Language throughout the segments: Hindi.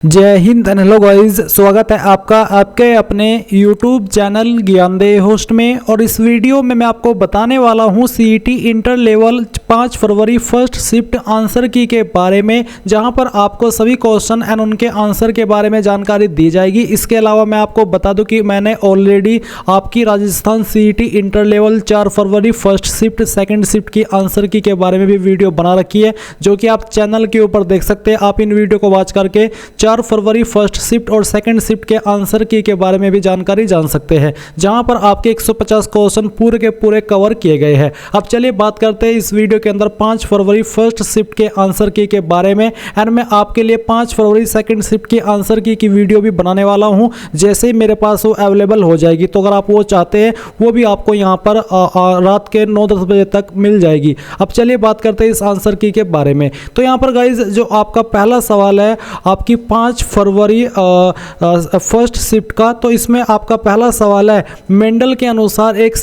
जय हिंद एंड हेलो गाइस, स्वागत है आपका आपके अपने YouTube चैनल ज्ञानदेह होस्ट में। और इस वीडियो में मैं आपको बताने वाला हूं सीईटी इंटर लेवल 5 फरवरी फर्स्ट शिफ्ट आंसर की के बारे में, जहां पर आपको सभी क्वेश्चन एंड उनके आंसर के बारे में जानकारी दी जाएगी। इसके अलावा मैं आपको बता दूं कि मैंने ऑलरेडी आपकी राजस्थान सीईटी इंटर लेवल 4 फरवरी फर्स्ट शिफ्ट सेकेंड शिफ्ट की आंसर की के बारे में भी वीडियो बना रखी है, जो कि आप चैनल के ऊपर देख सकते हैं। आप इन वीडियो को वॉच करके 4 फरवरी फर्स्ट शिफ्ट और सेकंड शिफ्ट के आंसर की के बारे में भी जानकारी जान सकते हैं, जहां पर आपके 150 क्वेश्चन पूरे के पूरे कवर किए गए हैं। अब चलिए बात करते हैं इस वीडियो के अंदर 5 फरवरी फर्स्ट शिफ्ट के आंसर की के बारे में। एंड मैं आपके लिए 5 फरवरी सेकंड शिफ्ट की आंसर की वीडियो भी बनाने वाला हूं, जैसे ही मेरे पास वो अवेलेबल हो जाएगी। तो अगर आप वो चाहते हैं वो भी आपको यहां पर रात के 9-10 बजे तक मिल जाएगी। अब चलिए बात करते हैं इस आंसर की के बारे में। तो यहां पर गाइज जो आपका पहला सवाल है आपकी 5 फरवरी फर्स्ट शिफ्ट का, तो इसमें आपका पहला सवाल है मेंडल के अनुसार एक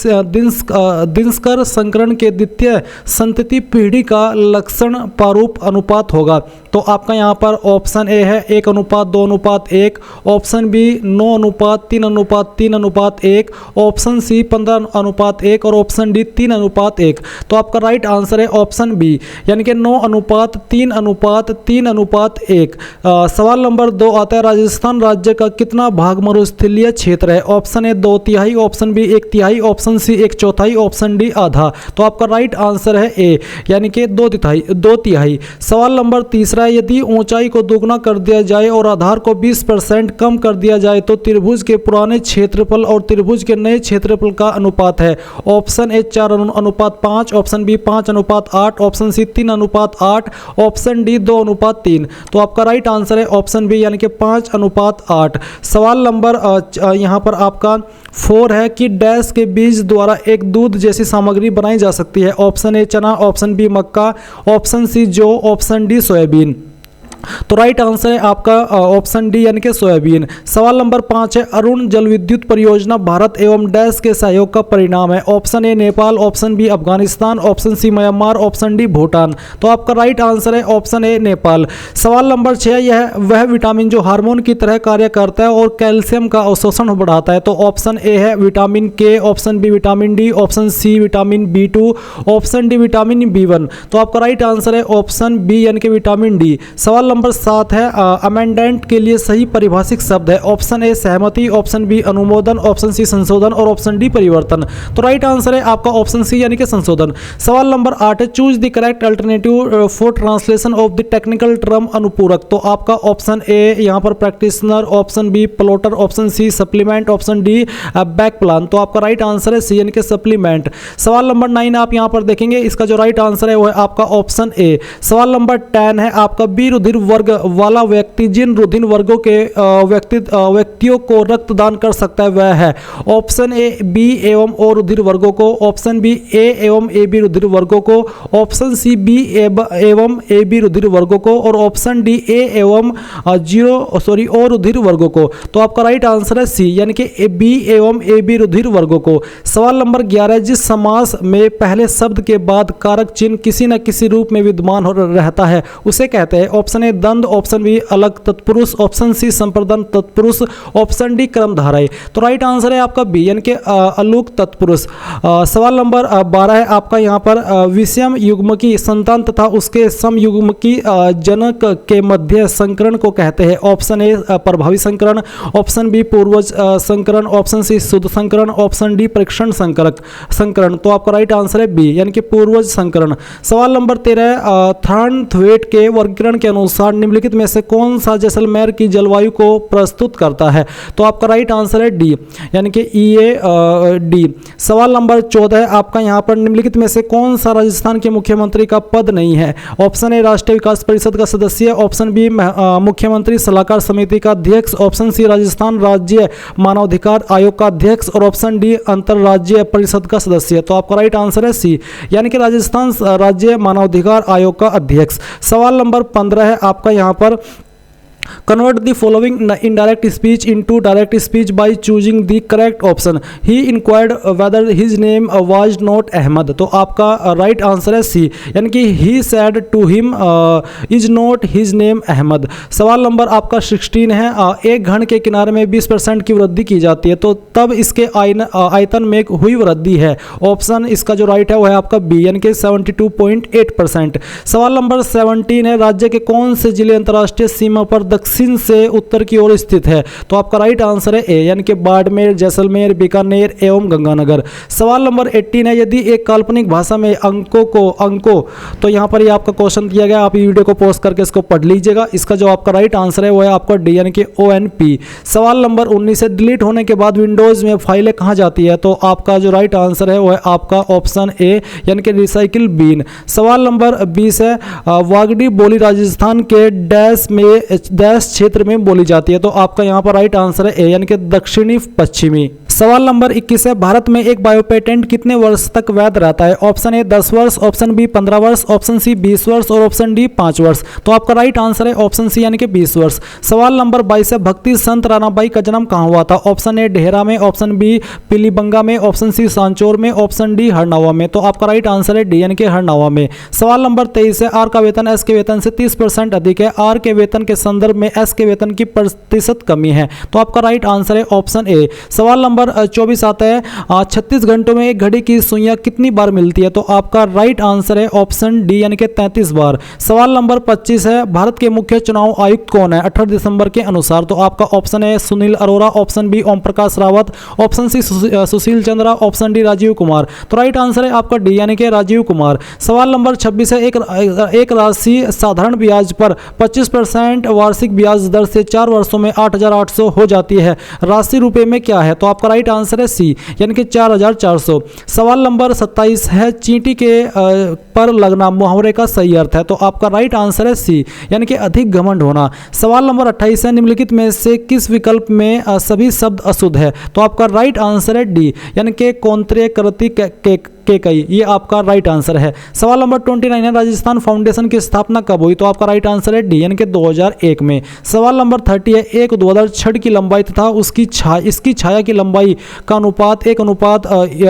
दिनस्कर संकरण के द्वितीय संतति पीढ़ी का लक्षण प्रारूप अनुपात होगा। तो आपका यहाँ पर ऑप्शन ए है 1:2:1, ऑप्शन बी 9:3:3:1, ऑप्शन सी 15:1 और ऑप्शन डी 3:1। तो आपका राइट आंसर है ऑप्शन बी, यानी कि 9:3:3:1। सवाल नंबर 2 आता है राजस्थान राज्य का कितना भाग मरुस्थलीय क्षेत्र है। Option A 2/3, option B 1/3, option C 1/4, option D आधा। तो आपका राइट आंसर है ए, यानी कि 2/3। सवाल नंबर 3 यदि ऊंचाई को दोगुना कर दिया जाए और आधार को 20% कम कर दिया जाए तो त्रिभुज के पुराने क्षेत्रफल और त्रिभुज के नए क्षेत्रफल का अनुपात है। Option A 4:5, option B 5:8, option C 3:8, option D 2:3। तो आपका राइट आंसर है ऑप्शन बी, यानी कि 5:8। सवाल नंबर यहाँ पर आपका 4 है कि डैश के बीज द्वारा एक दूध जैसी सामग्री बनाई जा सकती है। ऑप्शन ए चना, ऑप्शन बी मक्का, ऑप्शन सी जौ, ऑप्शन डी सोयाबीन। तो राइट आंसर है आपका ऑप्शन डी, यानी कि सोयाबीन। सवाल नंबर 5 है अरुण जल विद्युत परियोजना भारत एवं डैश के सहयोग का परिणाम है। Option A Nepal, option B Afghanistan, option C Myanmar, option D Bhutan. तो आपका राइट आंसर है ऑप्शन ए नेपाल। सवाल नंबर 6 यह वह विटामिन जो हार्मोन की तरह कार्य करता है और कैल्शियम का अवशोषण बढ़ाता है। तो ऑप्शन ए है vitamin K, option B vitamin D, option C vitamin B2, option D vitamin B1। तो आपका राइट आंसर है ऑप्शन बी, यानी कि विटामिन डी। सवाल नंबर 7 है अमेंडेंट के लिए सही परिभाषित शब्द है। ऑप्शन ए सहमति, ऑप्शन बी अनुमोदन, ऑप्शन सी संशोधन और ऑप्शन डी परिवर्तन। तो राइट आंसर है आपका ऑप्शन सी, यानी कि संशोधन। सवाल नंबर 8 है choose the correct alternative for translation of the technical term अनुपूरक। तो आपका ऑप्शन ए यहाँ पर practitioner, option B plotter, option C supplement, option D back plan. तो आपका राइट आंसर है सी, यानी कि सप्लीमेंट। सवाल नंबर 9 आप यहाँ पर देखेंगे, इसका जो राइट आंसर है वो है आपका ऑप्शन ए। सवाल नंबर 10 है आपका बी रुधिर वर्ग वाला व्यक्ति जिन रुधिर वर्गों के व्यक्तियों को रक्तदान कर सकता है वह है। ऑप्शन ए बी एवं ओ रुधिर वर्गों को, ऑप्शन बी ए एवं ए बी रुधिर वर्गों को, ऑप्शन सी बी एवं ए बी रुधिर वर्गों को और ऑप्शन डी ए एवं ओ रुधिर वर्गों को। तो आपका राइट आंसर है सी, यानी कि बी एवं ए बी रुधिर वर्गों को। सवाल नंबर 11 जिस समास में पहले शब्द के बाद कारक चिन्ह किसी न किसी रूप में विद्यमान रहता है उसे कहते हैं। ऑप्शन ए द्वंद, ऑप्शन बी अलग तत्पुरुष, ऑप्शन सी संप्रदान तत्पुरुष, ऑप्शन डी क्रमधारय। तो राइट आंसर है आपका बी, यानी कि अलुक तत्पुरुष। सवाल नंबर 12 है आपका यहाँ पर विषम युग्म की संतान तथा उसके सम युग्म की जनक के मध्य संकरण को कहते हैं। ऑप्शन ए प्रभावी संकरण, ऑप्शन बी पूर्वज संकरण, ऑप्शन सी शुद्ध संकरण, ऑप्शन डी परीक्षण संकरण। तो आपका राइट आंसर है बी, यानी कि पूर्वज संकरण। सवाल नंबर 13 थॉर्नथवेट के वर्गीकरण के अनुसार निम्नलिखित में से कौन सा जैसलमेर की जलवायु को प्रस्तुत करता है। तो आपका राइट आंसर है डी, यानी कि डी। सवाल नंबर 14 आपका यहाँ पर निम्नलिखित में से कौन सा राजस्थान के मुख्यमंत्री का पद नहीं है। ऑप्शन ए राष्ट्रीय विकास परिषद का सदस्य, ऑप्शन बी मुख्यमंत्री सलाहकार समिति का अध्यक्ष, ऑप्शन सी राजस्थान राज्य मानवाधिकार आयोग का अध्यक्ष और ऑप्शन डी अंतरराज्यीय परिषद का सदस्य। तो आपका राइट आंसर है सी, यानी कि राजस्थान राज्य मानवाधिकार आयोग का अध्यक्ष। सवाल नंबर 15 है आपका यहाँ पर Convert the following indirect speech into direct speech by choosing the correct option. He inquired whether his name was not Ahmad. तो आपका राइट आंसर है सी, यानी कि he said to him is not his name Ahmad. सवाल नंबर आपका 16 है। एक घन के किनारे में 20% की वृद्धि की जाती है, तो तब इसके आयतन में हुई वृद्धि है। ऑप्शन इसका जो राइट है वो है आपका बी, यानी कि 72.8%। सवाल नंबर 17 है। राज्य के कौन से जिले अंतर्राष्ट्रीय सीमा पर दक्षिण से उत्तर की ओर स्थित है? तो आपका राइट आंसर है ए, यानी कि बाड़मेर, जैसलमेर, बीकानेर एवं गंगानगर। सवाल नंबर 18 है। यदि एक काल्पनिक भाषा में अंकों तो यहाँ पर ये आपका क्वेश्चन दिया गया, आप वीडियो को पॉज करके इसको पढ़ लीजिएगा। इसका जो आपका राइट आंसर है वो है आपका डी, यानी कि ONP। सवाल नंबर 19 है। डिलीट होने के बाद विंडोज में फाइलें कहाँ जाती है? तो आपका जो राइट आंसर है वो है आपका ऑप्शन ए, यानी कि रिसाइकिल बीन। सवाल नंबर 20 है। वागडी बोली राजस्थान के डैश क्षेत्र में बोली जाती है, तो आपका यहाँ पर राइट आंसर है ए, यानी कि दक्षिणी पश्चिमी। सवाल नंबर 21 है। भारत में एक बायो पेटेंट कितने वर्ष तक वैध रहता है? ऑप्शन ए 10 वर्ष, ऑप्शन बी 15 वर्ष, ऑप्शन सी 20 वर्ष और ऑप्शन डी 5 वर्ष। तो आपका राइट आंसर है ऑप्शन सी, यानी कि 20 वर्ष। सवाल नंबर 22 है। भक्ति संत रानाबाई का जन्म कहाँ हुआ था? ऑप्शन ए ढेहरा में, ऑप्शन बी पीलीबंगा में, ऑप्शन सी सांचौर में, ऑप्शन डी हरनावा में। तो आपका राइट आंसर है डी, यानी कि हरनावा में। सवाल नंबर 23 है। आर का वेतन एस के वेतन से 30% अधिक है। आर के वेतन के संदर्भ में एस के वेतन की प्रतिशत कमी है, तो आपका राइट आंसर है ऑप्शन ए। सवाल नंबर 24 आता है। 36 घंटों में एक घड़ी की सुइयां कितनी बार मिलती है? तो आपका राइट आंसर है ऑप्शन डी, यानी कि 33 बार। सवाल नंबर 25 है। भारत के मुख्य चुनाव आयुक्त कौन है 18 दिसंबर के अनुसार? तो आपका ऑप्शन है Sunil Arora, option B Om Prakash Rawat, option C Sushil Chandra, option D Rajiv Kumar. तो राइट आंसर है आपका डी, यानी कि राजीव कुमार। सवाल नंबर 26 है। एक राशि साधारण ब्याज पर 25% वार्षिक ब्याज दर से 4 वर्षों में 8,800 हो जाती है, राशि रुपए में क्या है? तो आपका राइट आंसर है सी, यानी कि 4,400। सवाल नंबर 27 है। चींटी के पर लगना मुहावरे का सही अर्थ है? तो आपका राइट आंसर है सी, यानी कि अधिक घमंड होना। सवाल नंबर 28 है। निम्नलिखित में से किस विकल्प में सभी शब्द अशुद्ध है? तो आपका राइट आंसर है डी, यानी कि कौंत्रे करती कई, ये आपका राइट आंसर है। सवाल नंबर 29 है। राजस्थान फाउंडेशन की स्थापना कब हुई? तो आपका राइट आंसर है डी, यानी कि 2001 में। सवाल नंबर 30 है। एक ऊर्ध्वाधर छड़ की लंबाई तथा इसकी छाया की लंबाई का अनुपात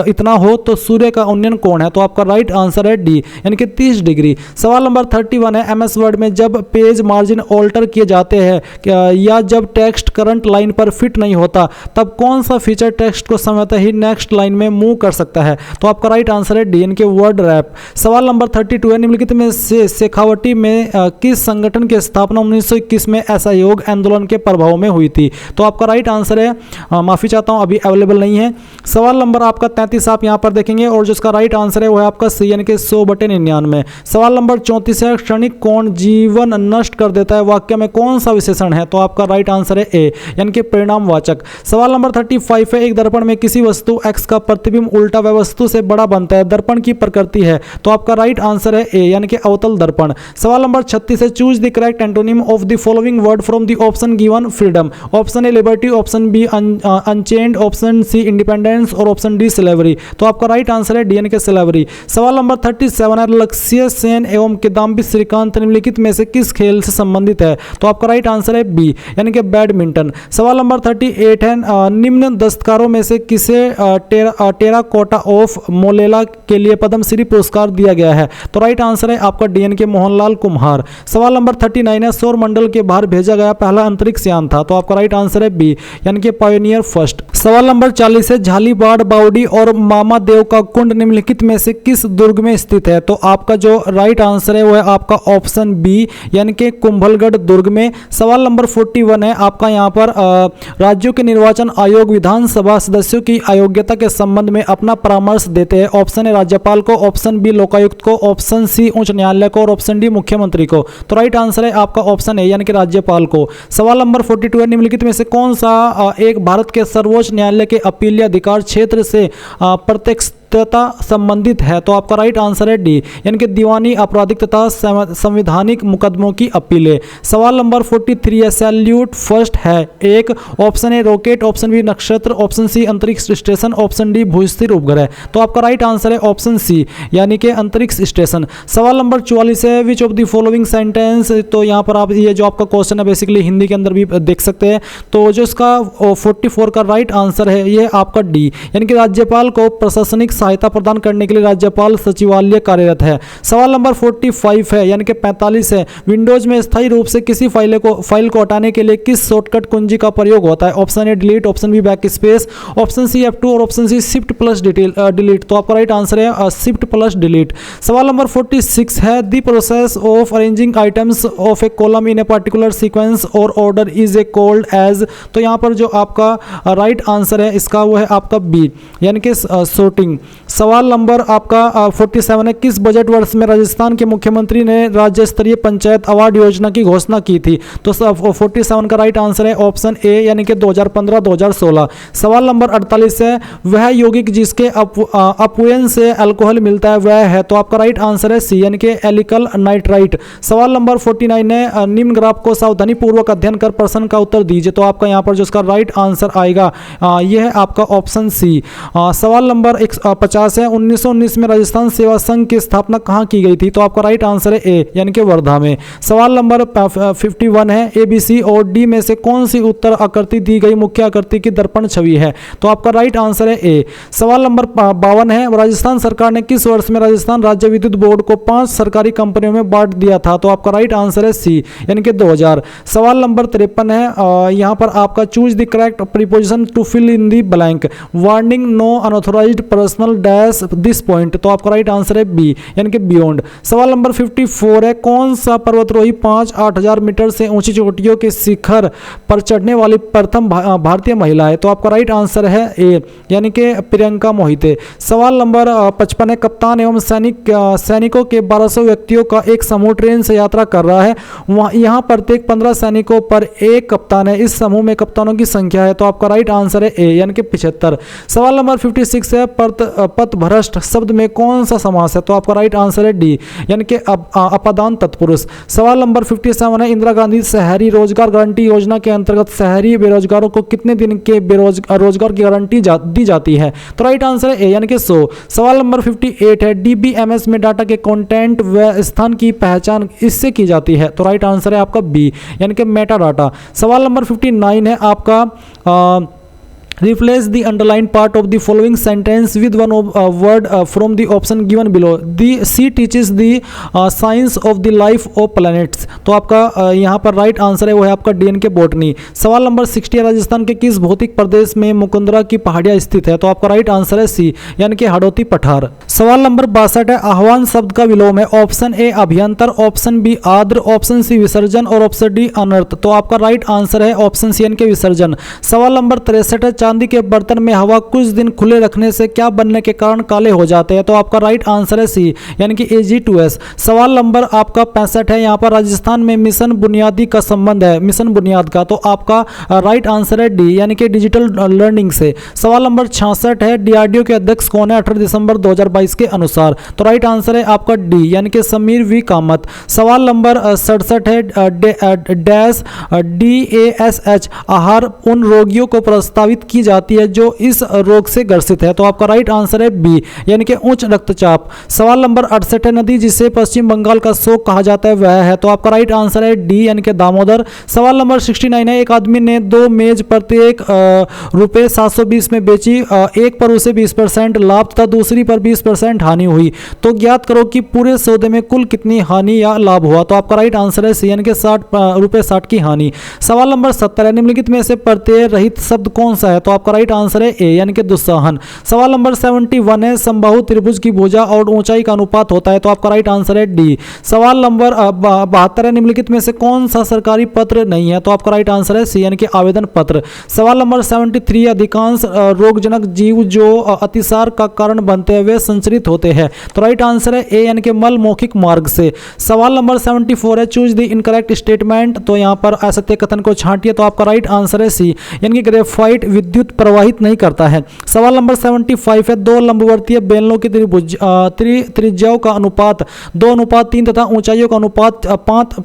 इतना हो तो सूर्य का उन्नयन कोण है? तो आपका राइट आंसर है डी, यानी कि 30 डिग्री। सवाल नंबर 31 है। MS वर्ड में जब पेज मार्जिन ऑल्टर किए जाते हैं या जब टेक्स्ट करंट लाइन पर फिट नहीं होता, तब कौन सा फीचर टेक्स्ट को समझते ही नेक्स्ट लाइन में मूव कर सकता है? तो आपका राइट आंसर है डी, यानी कि वर्ड रैप। सवाल नंबर 32 है। निम्नलिखित में से शेखावटी में किस संगठन की स्थापना 1921 में असहयोग आंदोलन के प्रभाव में हुई थी? तो आपका राइट आंसर है, माफी चाहता हूं अभी अवेलेबल नहीं है। सवाल नंबर आपका 33 आप यहां पर देखेंगे और जिसका राइट आंसर है वो है आपका सी, यानी कि 100/99। सवाल नंबर 34 है। क्षणिक कोण जीवन नष्ट कर देता है, वाक्य में कौन सा विशेषण है? तो आपका राइट आंसर है ए, यानी कि परिणामवाचक। सवाल नंबर 35 है। एक दर्पण में किसी वस्तु x का प्रतिबिंब उल्टा वह वस्तु से बड़ा बनता है, दर्पण की प्रकृति है? तो आपका राइट आंसर है ए, यानी कि अवतल दर्पण। सवाल नंबर 36 है। Choose the correct antonym of the following word from the option given freedom. Option A liberty, option B unchained, option C independence और ऑप्शन डी स्लेवरी। तो आपका राइट आंसर है डी, यानी कि स्लेवरी। सवाल नंबर 37 है। लक्ष्य सेन एवं किदाम्बी श्रीकांत निम्नलिखित में से किस खेल से संबंधित है? तो आपका राइट आंसर है बी, यानी कि बैडमिंटन। सवाल नंबर 38 है। निम्न दस्तकारों में से किसे टेराकोटा ऑफ मोलेला के लिए पद्मश्री पुरस्कार दिया गया है? तो राइट आंसर है आपका डी, यानी कि मोहनलाल कुम्हार। सवाल नंबर 39 है। सौर मंडल के बाहर भेजा गया पहला अंतरिक्ष यान था? तो आपका राइट आंसर है बी, यानी कि पायोनियर फर्स्ट। सवाल नंबर 40 है। झालीबाड़, बावड़ी और मामा देव का कुंड निम्नलिखित में से किस दुर्ग में स्थित है? तो आपका जो राइट आंसर है वो है आपका ऑप्शन बी, यानी कि कुंभलगढ़ दुर्ग में। सवाल नंबर 41 है। आपका यहाँ पर राज्यों के निर्वाचन आयोग विधानसभा सदस्यों की अयोग्यता के संबंध में अपना परामर्श देते हैं। ऑप्शन ए राज्यपाल को, ऑप्शन बी लोकायुक्त को, ऑप्शन सी उच्च न्यायालय को और ऑप्शन डी मुख्यमंत्री को। तो राइट आंसर है आपका ऑप्शन ए, यानी कि राज्यपाल को। सवाल नंबर 42 है। निम्नलिखित में से कौन सा एक भारत के सर्वोच्च न्यायालय के अपीलीय अधिकार क्षेत्र से तथा संबंधित है, तो आपका राइट आंसर है डी, यानी कि दीवानी, आपराधिक तथा संवैधानिक मुकदमों की अपीलें। सवाल नंबर 43 है, सैल्यूट फर्स्ट है एक, option A rocket, option B नक्षत्र, ऑप्शन सी अंतरिक्ष स्टेशन, ऑप्शन डी भूस्थिर उपग्रह। तो आपका राइट आंसर है ऑप्शन सी, यानी कि अंतरिक्ष स्टेशन। सवाल नंबर 44 है, which of the following sentence, तो यहाँ पर आप ये जो आपका क्वेश्चन है बेसिकली हिंदी के अंदर भी देख सकते हैं। तो जो इसका 44 का राइट आंसर है ये आपका डी, यानी कि राज्यपाल को प्रशासनिक सहायता प्रदान करने के लिए राज्यपाल सचिवालय कार्यरत है। सवाल नंबर 45 है, यानी कि 45 है, विंडोज में स्थायी रूप से किसी फाइल को हटाने के लिए किस शॉर्टकट कुंजी का प्रयोग होता है? Option A delete, option B back space, option C F2 और option C shift plus delete. तो आपका राइट आंसर है शिफ्ट प्लस डिलीट। सवाल नंबर 46 है, the process of arranging items of a column in a particular sequence और order is a called as. तो यहाँ पर जो आपका राइट आंसर है इसका वो है आपका बी, यानी कि सॉर्टिंग। सवाल नंबर आपका 47 है, किस बजट वर्ष में राजस्थान के मुख्यमंत्री ने राज्य स्तरीय पंचायत अवार्ड योजना की घोषणा की थी? तो 47 का राइट आंसर है ऑप्शन ए, यानी कि 2015-2016। सवाल नंबर 48 है, वह यौगिक जिसके अपव्यय से अल्कोहल मिलता है वह है? तो आपका राइट आंसर है सी, यानी कि एल्किल नाइट्राइट। सवाल नंबर 49 है, निम्न ग्राफ को सावधानी पूर्वक अध्ययन कर प्रश्न का उत्तर दीजिए। तो आपका यहाँ पर जो इसका राइट आंसर आएगा यह है आपका ऑप्शन सी। सवाल नंबर 50 है, 1919 में राजस्थान सेवा संघ की स्थापना कहाँ की गई थी? तो आपका राइट आंसर है ए, यानी कि वर्धा में। सवाल नंबर 51 है, ए, बी, सी और डी में से कौन सी उत्तर आकृति दी गई मुख्य आकृति की दर्पण छवि है? तो आपका राइट आंसर है ए। सवाल नंबर 52 है, राजस्थान सरकार ने किस वर्ष में राजस्थान राज्य विद्युत बोर्ड को 5 सरकारी कंपनियों में बांट दिया था? तो आपका राइट आंसर है सी, यानी कि 2000। सवाल नंबर 53 है, यहाँ पर आपका choose the correct preposition to fill in the blank, warning no unauthorised personnel dash this point. तो आपका राइट आंसर है बी, यानी कि बियॉन्ड। सवाल नंबर 54 है, कौन सा पर्वतारोही 5-8000 मीटर से ऊंची चोटियों के शिखर पर चढ़ने वाली प्रथम भारतीय महिला है? तो आपका राइट आंसर है ए, यानी कि प्रियंका मोहिते। सवाल नंबर 55 है, कप्तान एवं सैनिकों के 1200 व्यक्तियों का एक समूह ट्रेन से यात्रा कर रहा है, यहाँ प्रत्येक 15 सैनिकों पर एक कप्तान है, इस समूह में कप्तानों की संख्या है? तो आपका राइट आंसर है ए, यानी कि 75। सवाल नंबर 56 है, पथभ्रष्ट शब्द में कौन सा समास है? तो आपका राइट आंसर है डी, यानी कि अपादान तत्पुरुष। सवाल नंबर 57 है, इंदिरा गांधी शहरी रोजगार गारंटी योजना के अंतर्गत शहरी बेरोजगारों को कितने दिन के रोजगार की गारंटी दी जाती है? तो राइट आंसर है ए, यानी कि 100। सवाल नंबर 58 है, डीबीएमएस में डाटा के कंटेंट व स्थान की पहचान इससे की जाती है? तो राइट आंसर है आपका बी, यानी कि मेटा डाटा। सवाल नंबर 59 है आपका, replace the underlined part of the following sentence with one word from the option given below. The C teaches the science of the life of planets. तो आपका यहाँ पर राइट आंसर है वो है आपका डीएनके बॉटनी। सवाल नंबर 60 है, राजस्थान के किस भौतिक प्रदेश में मुकुंदरा की पहाड़ियाँ स्थित है? तो आपका राइट आंसर है सी, यानी कि हाड़ौती पठार। सवाल नंबर 62 है, आह्वान शब्द का विलोम है? ऑप्शन ए अभ्यंतर, ऑप्शन बी आद्र, ऑप्शन सी विसर्जन और ऑप्शन डी अनर्थ। तो आपका राइट आंसर है ऑप्शन सी, यानी कि विसर्जन। सवाल नंबर 63 है, चांदी के बर्तन में हवा कुछ दिन खुले रखने से क्या बनने के कारण काले हो जाते हैं? तो आपका राइट आंसर है सी, यानी कि Ag2S। सवाल नंबर आपका 65 है, यहाँ पर राजस्थान में मिशन बुनियादी का संबंध है, मिशन बुनियाद का। तो आपका राइट आंसर है डी, यानी कि डिजिटल लर्निंग से। सवाल नंबर 66 है, डीआरडीओ के अध्यक्ष कौन है 18 दिसंबर 2022 के अनुसार? तो राइट आंसर है आपका डी, यानी कि समीर वी कामत। सवाल नंबर 67 है, डैश DASH आहार उन रोगियों को प्रस्तावित की जाती है जो इस रोग से ग्रसित है? तो आपका राइट आंसर है बी, यानी कि उच्च रक्तचाप। सवाल नंबर 68 है, नदी जिसे पश्चिम बंगाल का शोक कहा जाता है वह है? तो आपका राइट आंसर है डी, यानी कि दामोदर। सवाल नंबर 69 है, एक आदमी ने 2 मेज प्रत्येक रुपये 720 में बेची, एक पर उसे 20% लाभ तथा दूसरी पर 20% हानि हुई, तो ज्ञात करो कि पूरे सौदे में कुल कितनी हानि या लाभ हुआ? तो आपका राइट आंसर है सी, यानी कि 60 रुपये 60 की हानि। सवाल नंबर 70 है, निम्नलिखित में से प्रत्यय रहित शब्द कौन सा है? तो आपका राइट आंसर है ए, यानी कि दुस्साहन। सवाल नंबर 71 है, समबाहु त्रिभुज की भुजा और ऊंचाई का अनुपात होता है? तो आपका राइट आंसर है डी। सवाल नंबर 72 है, निम्नलिखित में से कौन सा सरकारी पत्र नहीं है? तो आपका राइट आंसर है सी, यानी कि आवेदन पत्र। सवाल नंबर 73, अधिकांश रोगजनक जीव जो अतिसार का कारण बनते हैं वे संचरित होते हैं? तो राइट आंसर है ए, यानी कि मल मौखिक मार्ग से। सवाल नंबर 74 है, चूज द इनकरेक्ट स्टेटमेंट। तो यहाँ पर असत्य कथन को छांटिए। तो आपका राइट आंसर है सी, यानी कि ग्रेफाइट विद्युत विद्युत प्रवाहित नहीं करता है। सवाल नंबर 75 है, दो लंबवर्तीय बेलनों की त्रिज्याओं का अनुपात 2:3 तथा ऊंचाइयों का अनुपात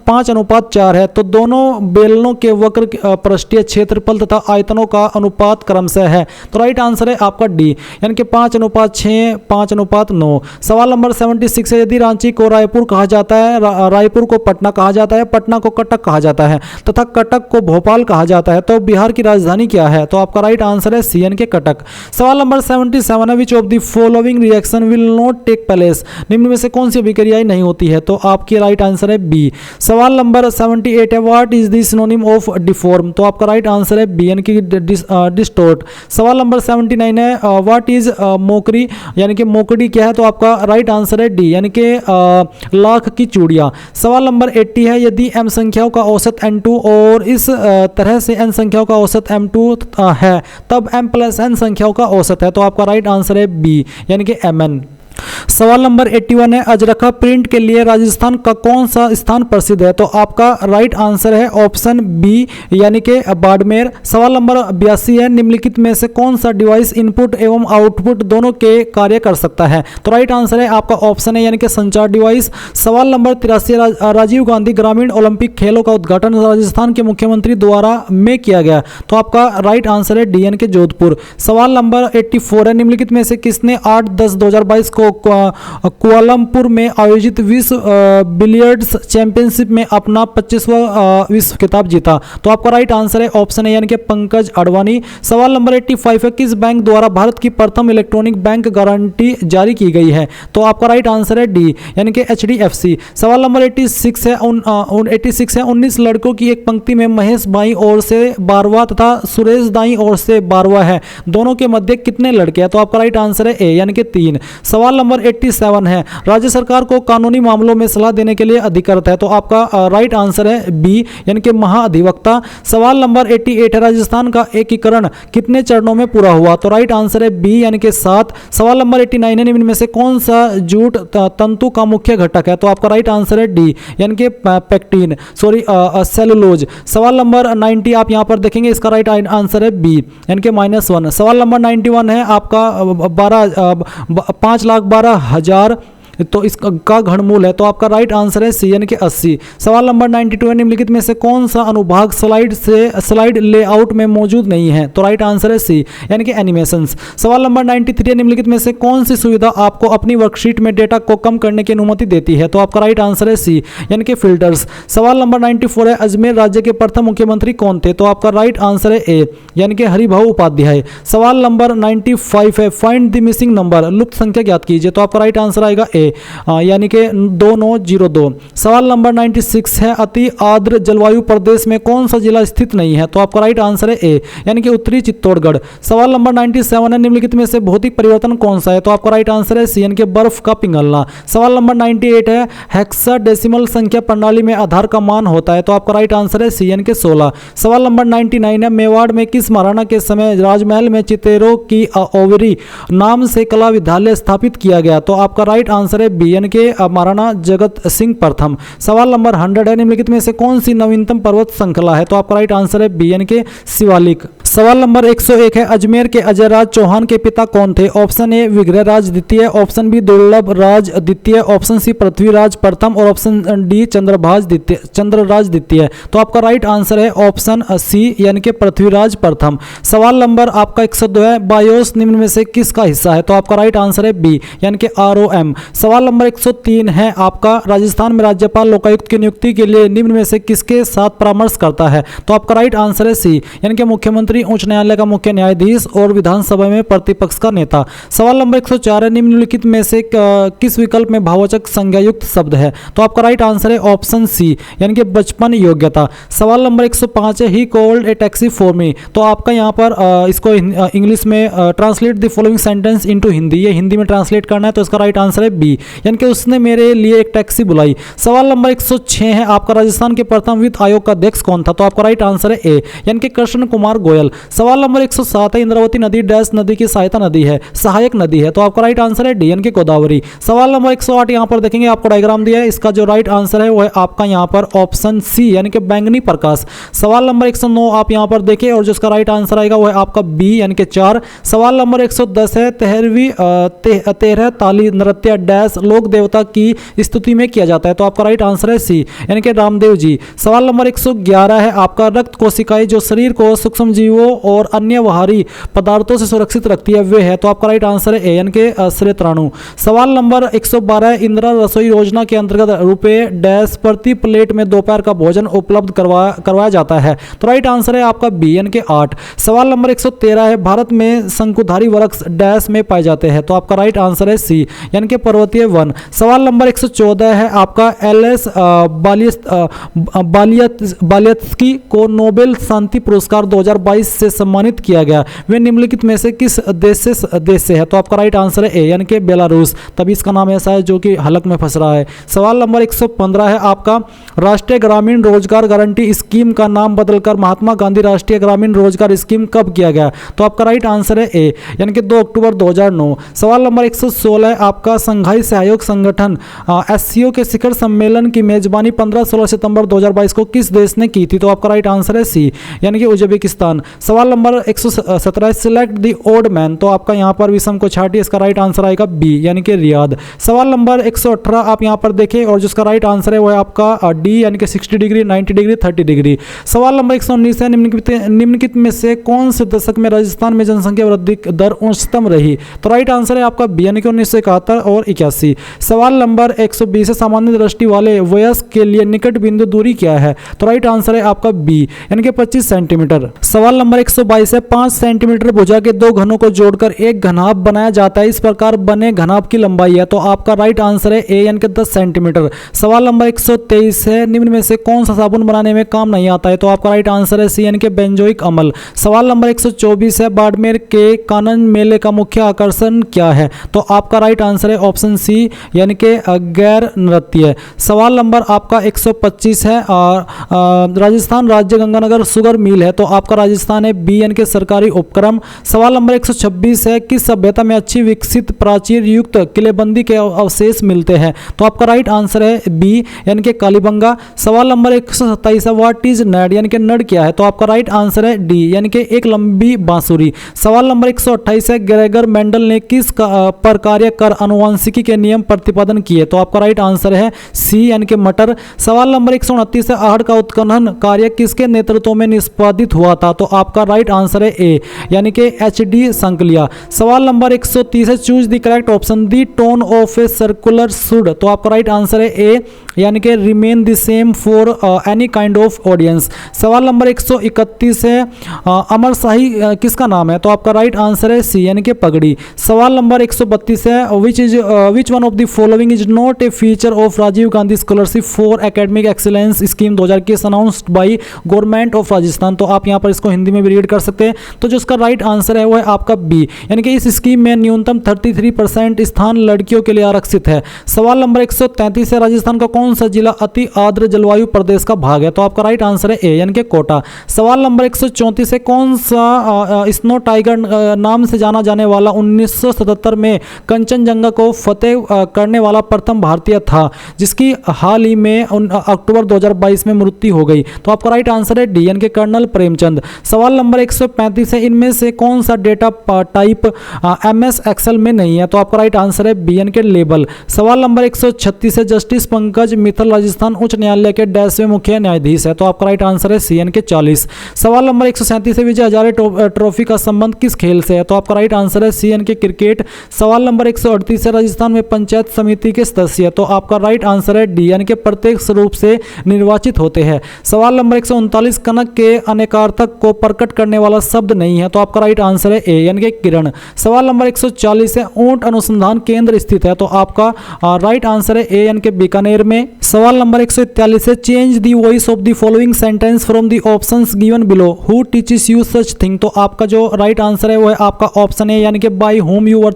5:4 है, तो दोनों बेलनों के वक्र पृष्ठीय क्षेत्रफल तथा आयतनों का अनुपात क्रमशः है। तो राइट आंसर है आपका डी, यानी कि 5:6, 5:9। सवाल नंबर 76 है, यदि रांची को रायपुर कहा जाता है, रायपुर को पटना कहा जाता है, पटना को कटक कहा जाता है तथा कटक को भोपाल कहा जाता है, तो बिहार की राजधानी क्या है? तो आपका राइट आंसर है सी, यानी कि कटक। सवाल नंबर 77 है, which of the following reaction will not take place, निम्न में से कौन सी अभिक्रियाएं नहीं होती है? तो आपकी राइट आंसर है बी। सवाल नंबर 78 है, what is the synonym of deform? तो आपका राइट आंसर है बी, यानी कि डिस्टोर्ट। सवाल नंबर 79 है, व्हाट इज मोकरी, यानी कि मोकड़ी क्या है? तो आपका राइट आंसर है डी, यानी कि लाख की चूड़ियां। सवाल नंबर 80 है, यदि m संख्याओं का औसत n2 और इस तरह से n संख्याओं का औसत m2 है, तब m + n संख्याओं का औसत है, तो आपका राइट आंसर है बी, यानी कि mn। सवाल नंबर 81 है, अजरखा प्रिंट के लिए राजस्थान का कौन सा स्थान प्रसिद्ध है? तो आपका राइट आंसर है ऑप्शन बी, यानी कि बाड़मेर। सवाल नंबर 82 है, निम्नलिखित में से कौन सा डिवाइस इनपुट एवं आउटपुट दोनों के कार्य कर सकता है? तो राइट आंसर है आपका ऑप्शन है, यानी कि संचार डिवाइस। सवाल नंबर 83, राजीव गांधी ग्रामीण ओलंपिक खेलों का उद्घाटन राजस्थान के मुख्यमंत्री द्वारा में किया गया, तो आपका राइट आंसर है डी, यानी कि जोधपुर। सवाल नंबर 84 है, निम्नलिखित में से किसने 8/10/2022 को कुआलालंपुर में आयोजित विश्व बिलियर्ड्स चैंपियनशिप में अपना 25वां विश्व खिताब जीता? तो आपका राइट आंसर है ऑप्शन है, यानी कि पंकज अडवाणी। सवाल नंबर 85 है, किस बैंक द्वारा भारत की प्रथम इलेक्ट्रॉनिक बैंक गारंटी जारी की गई है? तो आपका राइट आंसर है डी, यानी कि HDFC। सवाल नंबर 86 है, 19 लड़कों की एक पंक्ति में महेश बाई ओर से 12वां तथा सुरेश दाई ओर से 12वां है, दोनों के मध्य कितने लड़के हैं? तो आपका राइट आंसर है ए, यानी कि 3। सवाल नंबर 87 है, राज्य सरकार को कानूनी मामलों में सलाह देने के लिए अधिकृत है, तो आपका राइट आंसर है बी, यानी कि महाअधिवक्ता। सवाल नंबर 88 है, राजस्थान का एकीकरण कितने चरणों में पूरा हुआ? तो राइट आंसर है बी, यानी कि 7। सवाल नंबर 89 है, निम्न में से कौन सा जूट तंतु का मुख्य घटक है? तो आपका राइट आंसर है डी, यानी कि पैक्टिन, सेलुलोज। सवाल नंबर 90 आप यहां पर देखेंगे, इसका राइट आंसर है बी, यानी कि -1। सवाल नंबर 91 है आपका 5,12,000 तो इसका घनमूल है, तो आपका राइट आंसर है सी, यानी कि 80। सवाल नंबर 92 है, निम्नलिखित में से कौन सा अनुभाग स्लाइड लेआउट में मौजूद नहीं है? तो राइट आंसर है सी, यानी कि एनिमेशंस। सवाल नंबर 93 है, निम्नलिखित में से कौन सी सुविधा आपको अपनी वर्कशीट में डेटा को कम करने की अनुमति देती है? तो आपका राइट आंसर है सी, यानी कि फिल्टर्स। सवाल नंबर 94 है, अजमेर राज्य के प्रथम मुख्यमंत्री कौन थे? तो आपका राइट आंसर है ए, यानी कि हरिभाऊ उपाध्याय। सवाल नंबर 95 है, फाइंड द मिसिंग नंबर, लुप्त संख्या ज्ञात कीजिए, तो आपका राइट आंसर आएगा ए, यानी कि 2902। सवाल नंबर 96 है, अति आर्द्र जलवायु प्रदेश में कौन सा जिला स्थित नहीं है? तो आपका राइट आंसर है ए, यानी कि उत्तरी चित्तौड़गढ़। सवाल नंबर 97 है, निम्नलिखित में से भौतिक परिवर्तन कौन सा है? तो आपका राइट आंसर है सी, यानी कि बर्फ का पिघलना। सवाल नंबर 98 है, हेक्साडेसिमल संख्या प्रणाली में आधार का मान होता है? तो आपका राइट आंसर है सी, यानी कि 16। सवाल नंबर 99 है, मेवाड़ में किस महाराणा के समय राजमहल में चितेरों की ओवरी नाम से कला विद्यालय स्थापित किया गया? तो आपका राइट आंसर है बी, यानी कि महाराणा जगत सिंह प्रथम। सवाल नंबर 100 है, निम्नलिखित में से कौन सी नवीनतम पर्वत श्रृंखला है? तो आपका राइट आंसर है बी, यानी कि शिवालिक। सवाल नंबर 101 है, अजमेर के अजयराज चौहान के पिता कौन थे? ऑप्शन ए विग्रहराज द्वितीय, ऑप्शन बी दुर्लभ राज द्वितीय, ऑप्शन सी पृथ्वीराज प्रथम और ऑप्शन डी चंद्रराज द्वितीय। तो आपका राइट आंसर है ऑप्शन सी, यानी कि पृथ्वीराज प्रथम। सवाल नंबर आपका 102 है, बायोस निम्न में से किसका हिस्सा है? तो आपका राइट आंसर है बी, यानी कि ROM। सवाल नंबर 103 है आपका, राजस्थान में राज्यपाल लोकायुक्त की नियुक्ति के लिए निम्न में से किसके साथ परामर्श करता है? तो आपका राइट आंसर है सी, यानी कि मुख्यमंत्री, उच्च न्यायालय का मुख्य न्यायाधीश और विधानसभा में प्रतिपक्ष का नेता। सवाल नंबर 104 है, निम्नलिखित में से किस विकल्प में भाववाचक संज्ञायुक्त शब्द है? तो आपका राइट आंसर है ऑप्शन सी, यानी कि बचपन योग्यता। सवाल नंबर 105 है, he called a taxi for me. तो आपका यहाँ पर इसको इंग्लिश में translate the following sentence into Hindi, ये हिंदी में ट्रांसलेट करना है, तो इसका राइट आंसर है बी, यानी कि उसने मेरे लिए एक टैक्सी बुलाई। सवाल नंबर 106 है आपका, राजस्थान के प्रथम वित्त आयोग का अध्यक्ष कौन था? तो आपका राइट आंसर है ए, यानी कि कृष्ण कुमार गोयल। सवाल नंबर 107 है, इंद्रावती नदी डैश नदी की सहायक नदी है, तो आपका राइट आंसर है डी यानी कि गोदावरी। सवाल नंबर 108 यहाँ पर देखेंगे, आपको डायग्राम दिया है, इसका जो राइट आंसर है वो है आपका यहाँ पर ऑप्शन सी यानी कि बैंगनी प्रकाश। सवाल नंबर 109 आप यहाँ पर देखें और जिसका राइट आंसर आएगा वो है आपका बी यानी कि 4। सवाल नंबर 110 है, तेरह ताली नृत्य डैश लोक देवता की स्तुति में किया जाता है, तो आपका राइट आंसर है सी यानी कि रामदेव जी। सवाल नंबर 111 है आपका, रक्त कोशिकाएं जो शरीर को सूक्ष्म जीवों और अन्य बाहरी पदार्थों से सुरक्षित रखती है वे है, तो आपका राइट आंसर है ए यानी कि श्वेताणु। सवाल नंबर 112 है, इंदिरा रसोई योजना के अंतर्गत रुपए डैश प्रति प्लेट में दोपहर का भोजन उपलब्ध करवाया जाता है, तो राइट आंसर है आपका बी यानी कि 8। सवाल नंबर 113 है, भारत में शंकुधारी वृक्ष डैश में पाए जाते हैं, तो आपका राइट आंसर है सी यानी कि पर्वतीय वन। सवाल नंबर 114 है आपका, एल.एस. बालियत्स्की को नोबेल शांति पुरस्कार 2022 से सम्मानित किया गया, वे निम्नलिखित में से किस देश से है, तो आपका राइट आंसर है ए यानी कि बेलारूस, तभी इसका नाम ऐसा है जो कि हलक में फंस रहा है। सवाल नंबर 115 है आपका, राष्ट्रीय ग्रामीण रोजगार गारंटी स्कीम का नाम बदलकर महात्मा गांधी राष्ट्रीय ग्रामीण रोजगार स्कीम कब किया गया, तो आपका राइट आंसर है ए यानी कि 2 अक्टूबर 2009। सवाल नंबर 116 है आपका, संघाई सहयोग संगठन एससीओ के शिखर सम्मेलन की मेजबानी 15-16 सितंबर 2022 को किस देश ने की थी, तो आपका राइट आंसर है सी यानी कि उज्बेकिस्तान। सवाल नंबर 117 सिलेक्ट द ओड मैन, तो आपका यहाँ पर विषम को छाटिए, इसका राइट आंसर आएगा बी यानी कि रियाद। सवाल नंबर 118 आप यहाँ पर देखें और जिसका राइट आंसर है वो है आपका डी यानी कि 60 डिग्री, 90 डिग्री, 30 डिग्री। सवाल नंबर 119 है, निम्नलिखित में से कौन से दशक में राजस्थान में जनसंख्या वृद्धि दर उच्चतम रही, तो राइट आंसर है आपका बी यानी कि 1971 और 81। सवाल नंबर 120 है, सामान्य दृष्टि वाले वयस्क के लिए निकट बिंदु दूरी क्या है, तो राइट आंसर है आपका बी यानी कि 25 सेंटीमीटर। सवाल नंबर 122 है, 5 सेंटीमीटर भुजा के 2 घनों को जोड़कर एक घनाभ बनाया जाता है, इस प्रकार बने घनाभ की लंबाई है, तो आपका राइट आंसर है ए यानी कि 10 सेंटीमीटर। सवाल नंबर 123 है, निम्न में से कौन सा साबुन बनाने में काम नहीं आता है, तो आपका राइट आंसर है सी यानी कि बेंजोइक अम्ल। सवाल नंबर 124 है, बाड़मेर के कानन मेले का मुख्य आकर्षण क्या है, तो आपका राइट आंसर है ऑप्शन सी यानी कि गैर नृत्य। सवाल नंबर आपका 125 है, राजस्थान राज्य गंगानगर शुगर मिल है, तो आपका राजस्थान है बी यानी कि सरकारी उपक्रम। सवाल नंबर 126 है, किस सभ्यता में अच्छी विकसित प्राचीर युक्त किलेबंदी के अवशेष मिलते हैं, तो आपका राइट आंसर है बी यानी कि कालीबंगा। सवाल नंबर 127 है, व्हाट इज नड यानी कि नड क्या है, तो आपका राइट आंसर है डी यानी कि एक लंबी बांसुरी। सवाल नंबर 128 है, ग्रेगर मेंडल ने किस पर कार्य कर अनुवांशिकी के नियम प्रतिपादन किए, तो आपका राइट आंसर है सी यानी कि मटर। सवाल नंबर 129 है, आहड़ का उत्खनन कार्य किसके नेतृत्व में निष्पादित हुआ था, तो आपका राइट आंसर है ए यानी कि एच.डी. संकलिया। सवाल नंबर 130 है, choose the correct option, the tone of a circular should, तो आपका राइट आंसर है ए यानी कि remain the same for any kind of audience. सवाल नंबर 131 है, अमर शाही किसका नाम है, तो आपका राइट आंसर है सी यानी कि पगड़ी। सवाल नंबर 132 है, which one of the following is not a feature of Rajiv Gandhi scholarship for academic excellence scheme 2021 announced by government of Rajasthan, तो आप यहाँ पर इसको हिंदी में भी रीड कर सकते हैं, तो जो इसका राइट आंसर है वो है आपका बी यानी कि इस स्कीम में न्यूनतम 33% स्थान लड़कियों के लिए आरक्षित है। सवाल नंबर 133 है, राजस्थान का कौन सा जिला अति आर्द्र जलवायु प्रदेश का भाग है, तो आपका राइट आंसर है ए यानी कि कोटा। सवाल नंबर 134 है, कौन सा स्नो टाइगर नाम से जाना जाने वाला 1977 में कंचनजंगा को फतेह करने वाला प्रथम भारतीय था, जिसकी हाल ही में अक्टूबर 2022 में मृत्यु हो गई, तो आपका राइट आंसर है डी यानी कि कर्नल प्रेमचंद। सवाल नंबर 135 है, इनमें से कौन सा डेटा टाइप MS एक्सेल में नहीं है, तो आपका राइट आंसर है बी यानी कि लेबल। सवाल नंबर 136 है, जस्टिस पंकज मित्तल राजस्थान उच्च न्यायालय के 10वें मुख्य न्यायाधीश है, तो आपका राइट आंसर है सी यानी कि 40। सवाल नंबर 137 है, विजय हजारे ट्रॉफी का संबंध किस खेल से है, तो आपका राइट आंसर है सी यानी कि क्रिकेट। सवाल नंबर 138 है, राजस्थान में पंचायत समिति के सदस्य, तो आपका राइट आंसर है डी यानी कि प्रत्यक्ष रूप से निर्वाचित होते हैं। सवाल नंबर 139 कनक के अनेकार्थक को प्रकट करने वाला शब्द नहीं है, तो आपका राइट आंसर है ए यानी कि किरण। सवाल नंबर 140 है, ऊंट अनुसंधान केंद्र स्थित है, तो आपका राइट आंसर है ए यानी कि बीकानेर में। सवाल नंबर 141 है, change the voice of the following sentence from the options given below, who teaches you such thing, तो आपका जो राइट आंसर है वो है आपका ऑप्शन है यानी कि by whom you were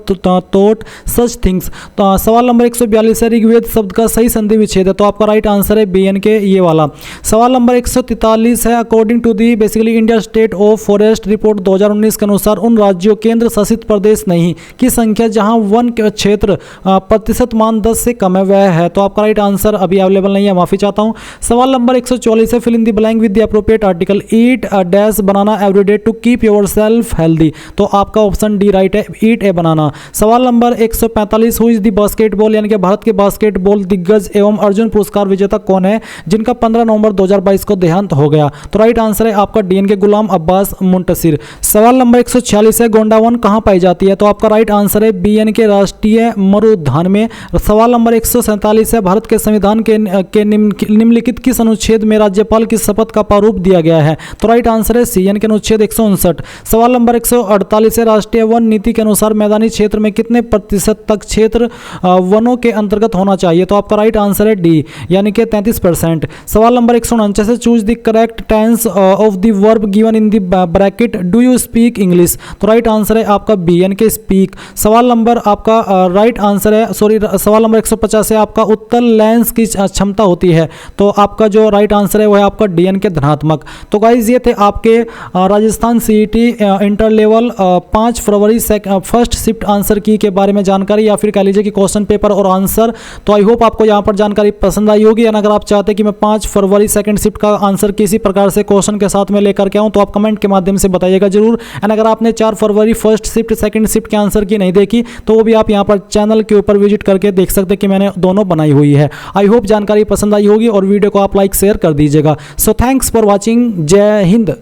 taught such things. तो सवाल नंबर 142 है, ऋग्वेद शब्द का सही संधि विच्छेद है, तो आपका राइट आंसर है बी यानी कि ये वाला। सवाल नंबर 143 है, according to the basically India state state of forest report 2019 के अनुसार उन राज्यों केंद्र शासित प्रदेश नहीं की संख्या जहां वन के क्षेत्र प्रतिशत मान 10 से कम है वह है। तो आपका राइट आंसर अभी अवेलेबल नहीं है, माफी चाहता हूं। सवाल नंबर 144 है, fill in the blank with the appropriate article. Eat a dash banana everyday to keep your self healthy. तो आपका ऑप्शन डी राइट है, ईट ए बनाना। सवाल number 145, who is the basketball यानी कि भारत के बास्केटबॉल दिग्गज एवं अर्जुन पुरस्कार विजेता कौन है जिनका 15 नवंबर 2022 को देहांत हो गया। तो राइट आंसर है आपका डी के गुलाम अब्बास मुंतसिर। सवाल नंबर 146 है, गोंडावन कहां पाई जाती है। तो आपका राइट आंसर है बी के राष्ट्रीय मरुउद्यान में। सवाल नंबर 147 है, भारत के संविधान के निम्नलिखित किस अनुच्छेद में राज्यपाल की शपथ का प्रारूप दिया गया है। तो राइट आंसर है सी के अनुच्छेद 159। सवाल नंबर 148 है, राष्ट्रीय वन नीति के अनुसार मैदानी क्षेत्र में कितने प्रतिशत तक क्षेत्र वनों के अंतर्गत होना चाहिए। तो आपका राइट आंसर है डी यानी कि 33%। सवाल नंबर 149 है, choose the correct tense of the verb given in the bracket do you speak English. तो राइट आंसर है आपका बी यानी कि स्पीक। सवाल नंबर आपका राइट आंसर है सवाल नंबर 150 है, आपका उत्तल लेंस की क्षमता होती है। तो आपका जो राइट आंसर है वह है आपका डी के धनात्मक। तो गाइज ये थे आपके राजस्थान सीईटी इंटर लेवल 5 फरवरी फर्स्ट शिफ्ट आंसर की के बारे में जानकारी, या फिर कह लीजिए कि क्वेश्चन पेपर और आंसर। तो आई होप आपको यहाँ पर जानकारी पसंद आई होगी। अगर आप चाहते हैं कि मैं 5 फरवरी सेकंड शिफ्ट का आंसर किसी प्रकार से क्वेश्चन के साथ में लेकर के आऊँ तो आप कमेंट के माध्यम से बताइएगा जरूर। एंड अगर आपने 4 फरवरी फर्स्ट शिफ्ट सेकंड शिफ्ट के आंसर की नहीं देखी तो वो भी आप यहाँ पर चैनल के ऊपर विजिट करके देख सकते हैं कि मैंने दोनों बनाई हुई है। आई होप जानकारी पसंद आई होगी और वीडियो को आप लाइक शेयर कर दीजिएगा। So thanks for watching. जय हिंद।